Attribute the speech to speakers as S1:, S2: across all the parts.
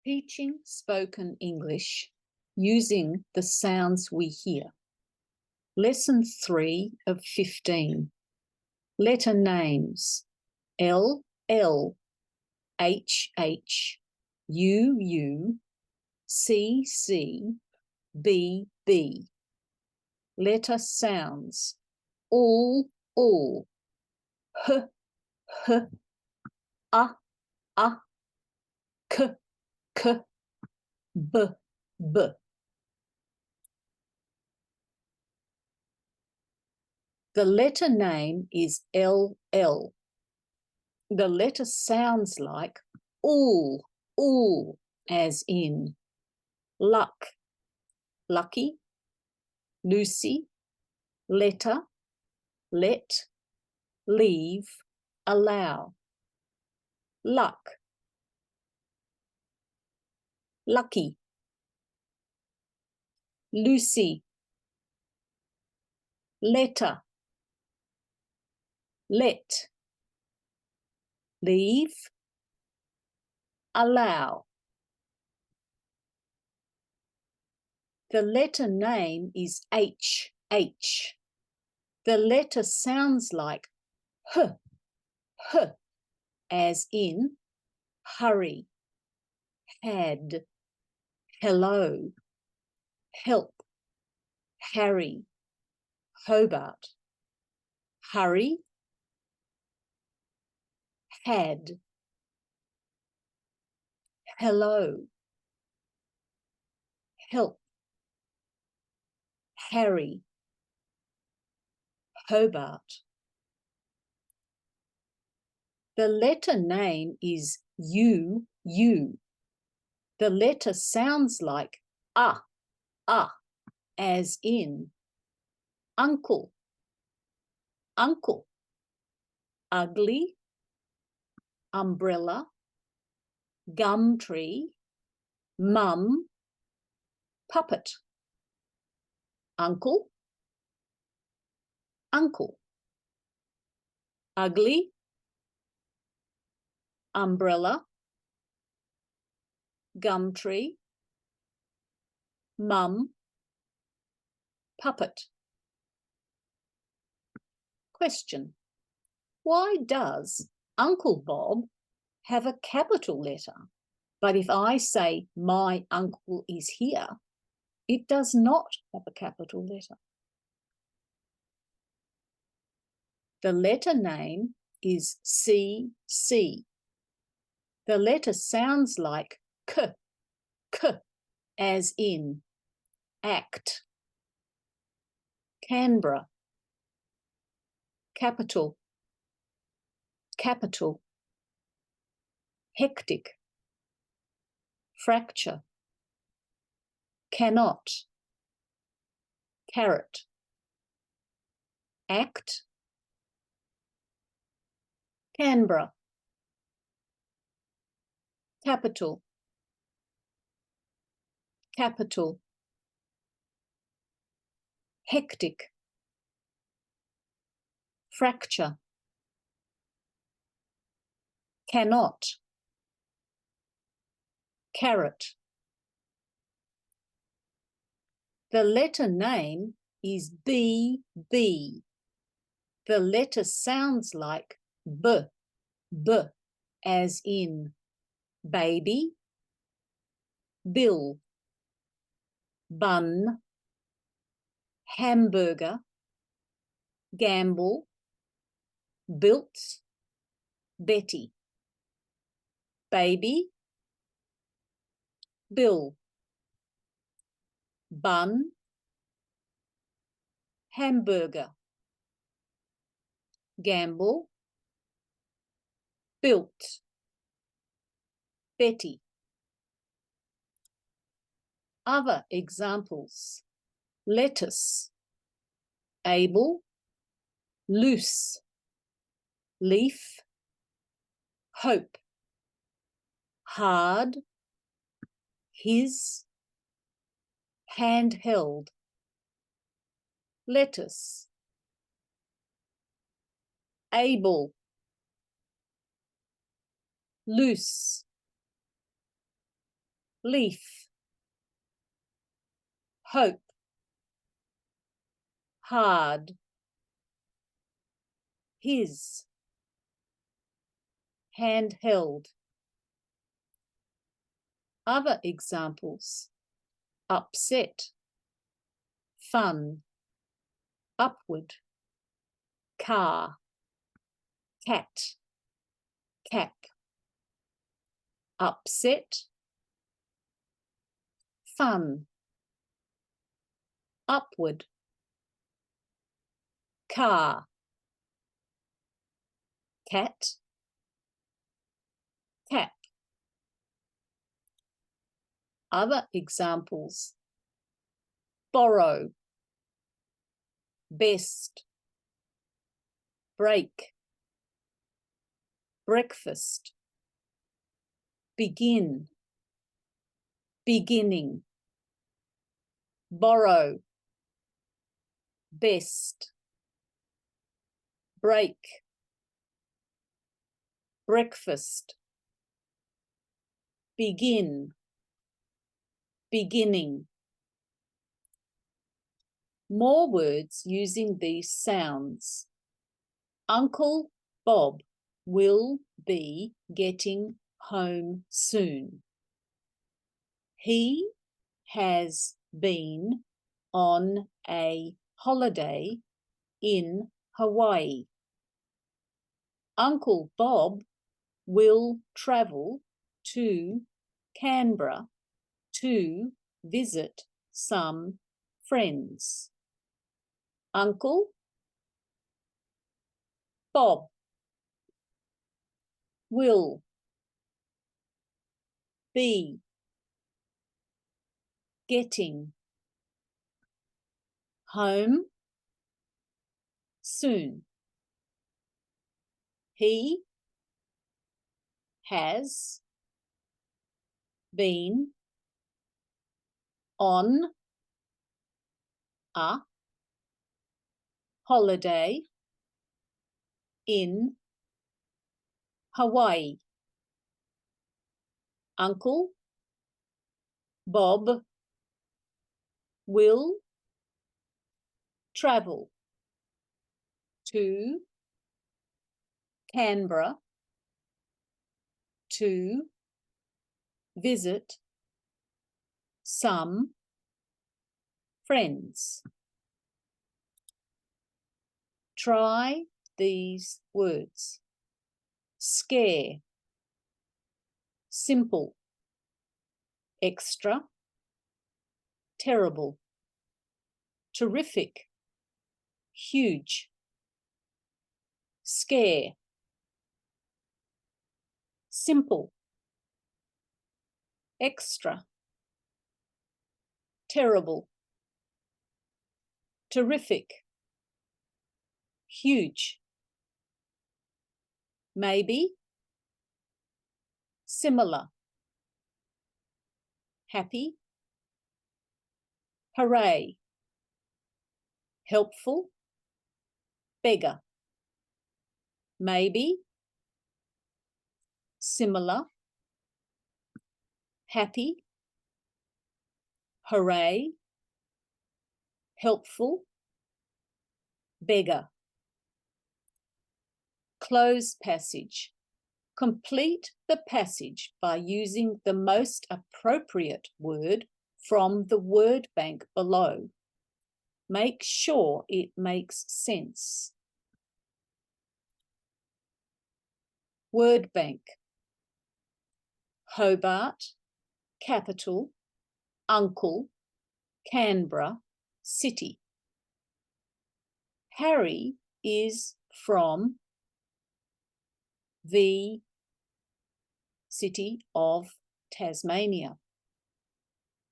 S1: Teaching spoken English using the sounds we hear. Lesson 3 of 15. Letter names. L, L, H, H, U, U, C, C, B, B. Letter sounds. All, H, H, A, K, K, B, B. The letter name is LL. The letter sounds like all, as in luck, lucky, Lucy, letter, let, leave, allow, luck, lucky, Lucy, letter, let, leave, allow. The letter name is H, H. The letter sounds like H, H, as in hurry, had, hello, help, Harry, Hobart, hurry, had, hello, help, Harry, Hobart. The letter name is U, U. The letter sounds like as in uncle, uncle, ugly, umbrella, gum tree, mum, puppet, uncle, uncle, ugly, umbrella, gum tree, mum, puppet. Question: why does Uncle Bob have a capital letter, but if I say my uncle is here, it does not have a capital letter? The letter name is CC. The letter sounds like K, K, as in act, Canberra, capital, capital, hectic, fracture, cannot, carrot, act, Canberra, capital, capital, hectic, fracture, cannot, carrot. The letter name is B. The letter sounds like B, as in baby, bill, bun, hamburger, gamble, built, Betty, baby, bill, bun, hamburger, gamble, built, Betty. Other examples: lettuce, able, loose, leaf, hope, hard, his, handheld, lettuce, able, loose, leaf, hope, hard, his, handheld. Other examples: upset, fun, upward, car, cat, cap. Upset, fun, upward, car, cat, cap. Other examples: borrow, best, break, breakfast, begin, beginning, borrow, best, break, breakfast, begin, beginning. More words using these sounds. Uncle Bob will be getting home soon. He has been on a holiday in Hawaii. Uncle Bob will travel to Canberra to visit some friends. Uncle Bob will be getting home soon. He has been on a holiday in Hawaii. Uncle Bob will travel to Canberra to visit some friends. Try these words: scare, simple, extra, terrible, terrific, huge, scare, simple, extra, terrible, terrific, huge, maybe, similar, happy, hooray, helpful, beggar, maybe, similar, happy, hooray, helpful, beggar. Close passage. Complete the passage by using the most appropriate word from the word bank below. Make sure it makes sense. Word bank. Hobart, capital, uncle, Canberra, city. Harry is from the city of Tasmania.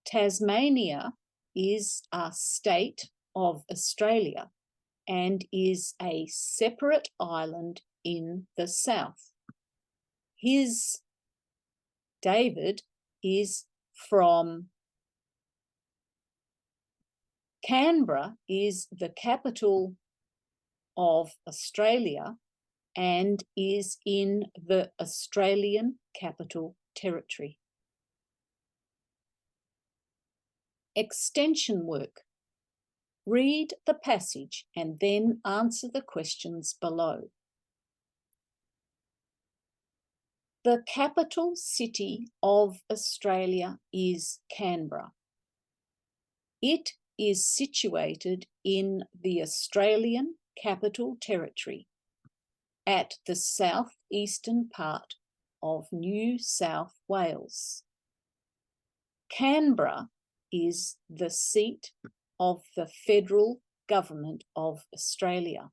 S1: Tasmania is a state of Australia and is a separate island in the south. His, David, is from Canberra, is the capital of Australia and is in the Australian Capital Territory. Extension work. Read the passage and then answer the questions below. The capital city of Australia is Canberra. It is situated in the Australian Capital Territory at the southeastern part of New South Wales. Canberra is the seat of the federal government of Australia.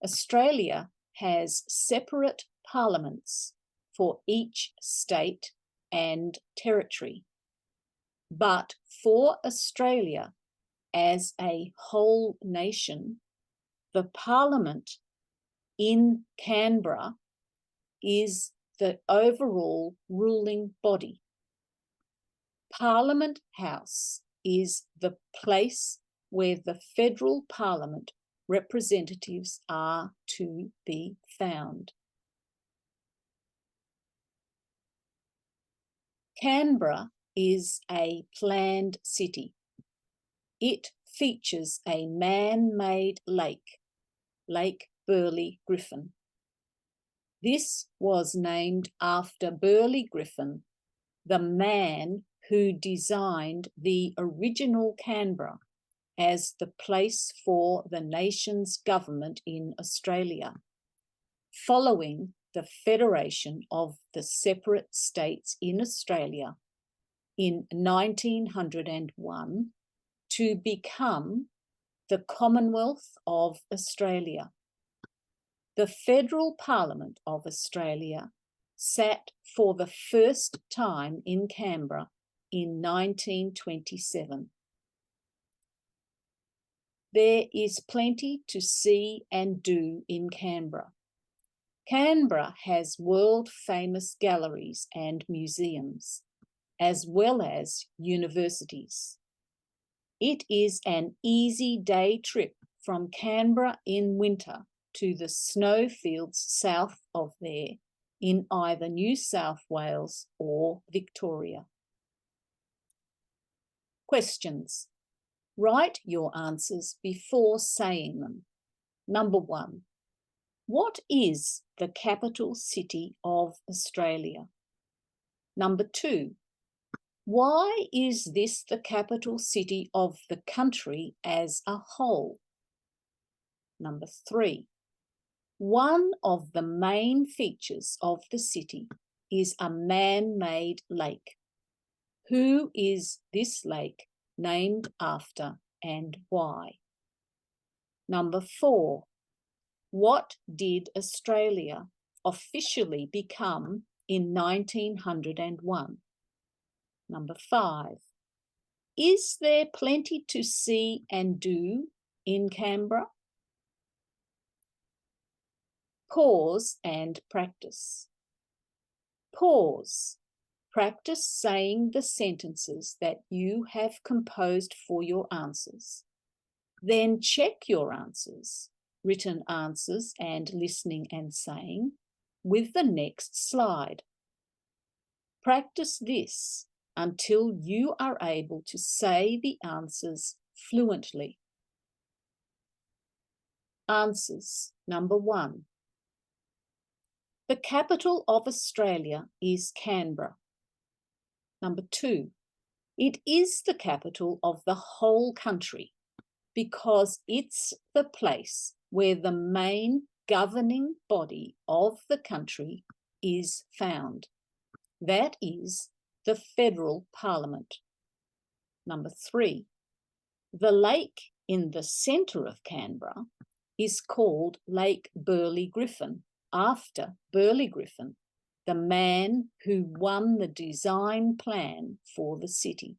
S1: Australia has separate parliaments for each state and territory. But for Australia as a whole nation, the parliament in Canberra is the overall ruling body. Parliament House is the place where the federal parliament representatives are to be found. Canberra is a planned city. It features a man-made lake, Lake Burley Griffin. This was named after Burley Griffin, the man who designed the original Canberra as the place for the nation's government in Australia, following the federation of the separate states in Australia in 1901 to become the Commonwealth of Australia. The Federal Parliament of Australia sat for the first time in Canberra in 1927. There is plenty to see and do in Canberra. Canberra has world-famous galleries and museums, as well as universities. It is an easy day trip from Canberra in winter to the snowfields south of there in either New South Wales or Victoria. Questions. Write your answers before saying them. Number 1. What is the capital city of Australia? Number 2. Why is this the capital city of the country as a whole? Number 3. One of the main features of the city is a man-made lake. Who is this lake named after and why? Number 4. What did Australia officially become in 1901? Number 5. Is there plenty to see and do in Canberra? Pause and practice. Pause. Practice saying the sentences that you have composed for your answers. Then check your answers, written answers and listening and saying, with the next slide. Practice this until you are able to say the answers fluently. Answers. Number 1. The capital of Australia is Canberra. Number 2. It is the capital of the whole country because it's the place where the main governing body of the country is found. That is the Federal Parliament. Number 3. The lake in the centre of Canberra is called Lake Burley Griffin, after Burley Griffin, the man who won the design plan for the city.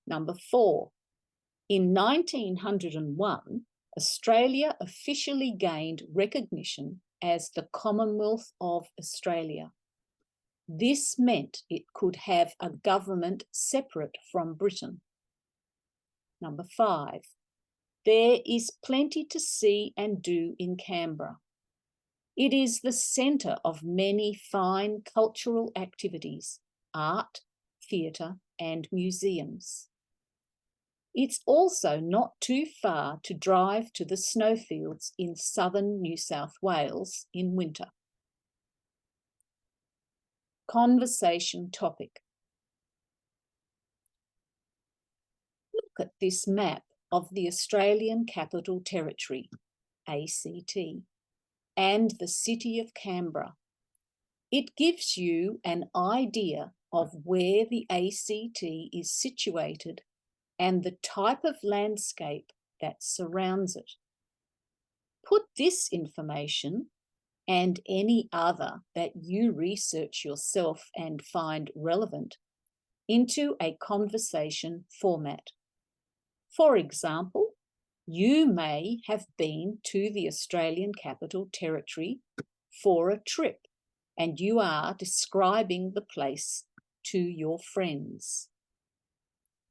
S1: Number 4. In 1901, Australia officially gained recognition as the Commonwealth of Australia. This meant it could have a government separate from Britain. Number 5. There is plenty to see and do in Canberra. It is the centre of many fine cultural activities, art, theatre and museums. It's also not too far to drive to the snowfields in southern New South Wales in winter. Conversation topic. Look at this map of the Australian Capital Territory, ACT, and the city of Canberra. It gives you an idea of where the ACT is situated and the type of landscape that surrounds it. Put this information and any other that you research yourself and find relevant into a conversation format. For example, you may have been to the Australian Capital Territory for a trip and you are describing the place to your friends.